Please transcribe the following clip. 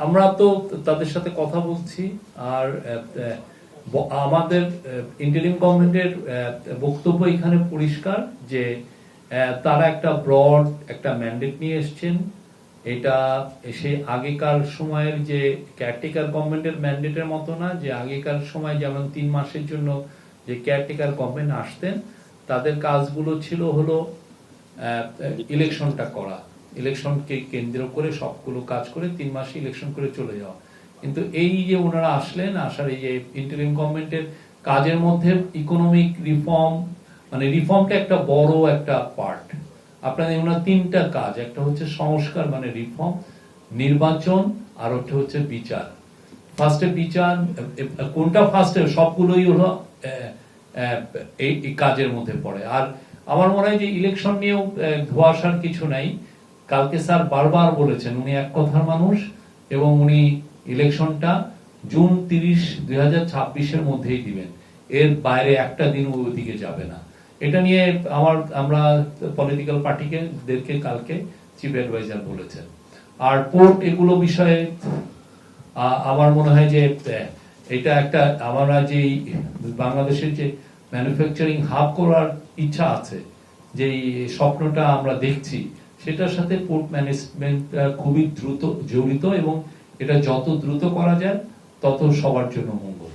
আমরা তো তাদের সাথে কথা বলছি, আর আমাদের ইন্টারিম গভর্নমেন্টের বক্তব্য এখানে পরিষ্কার যে তারা একটা ব্রড একটা ম্যান্ডেট নিয়ে এসছেন। এটা সেই আগেকার সময়ের যে কেয়ারটেকার গভর্নমেন্টের ম্যান্ডেটের মতো না, যে আগেকার সময় যেমন 3 মাসের জন্য যে কেয়ারটেকার গভর্নমেন্ট আসতেন, তাদের কাজগুলো ছিল হলো ইলেকশনটা করা, ইলেকশনকে কেন্দ্র করে সবগুলো কাজ করে 3 মাসে ইলেকশন করে চলে যাওয়া। কিন্তু এই যে ওনারা আসলেন, আসার এই যে ইন্টারিম গভর্নমেন্টের কাজের মধ্যে ইকোনমিক রিফর্ম, মানে রিফর্মটা একটা বড় একটা পার্ট। আপনাদের ওনার 3টা কাজ, একটা হচ্ছে সংস্কার মানে রিফর্ম, নির্বাচন, আর একটা হচ্ছে বিচার। ফার্স্টে বিচার, কোনটা ফার্স্টে, সবগুলোই হলো এই কাজের মধ্যে পড়ে। আর আমার মনে হয় যে ইলেকশন নিয়েও ধোঁয়াশার কিছু নাই। কালকে স্যার বারবার বলেছেন উনি এক কথার মানুষ, এবং উনি ইলেকশনটা জুন 30, 2026-এর মধ্যেই দিবেন, এর বাইরে একটা দিন ওইদিকে যাবে না। এটা নিয়ে আমরা পলিটিক্যাল পার্টিদেরকে কালকে চিফ অ্যাডভাইজার বলেছেন। আর পোর্ট এগুলো বিষয়ে আমার মনে হয় যে এটা একটা, আমরা যে বাংলাদেশের যে ম্যানুফ্যাকচারিং হাব করার ইচ্ছা আছে, যে স্বপ্নটা আমরা দেখছি, সেটার সাথে পোর্ট ম্যানেজমেন্ট খুবই দ্রুত জড়িত, এবং এটা যত দ্রুত করা যায় তত সবার জন্য মঙ্গল।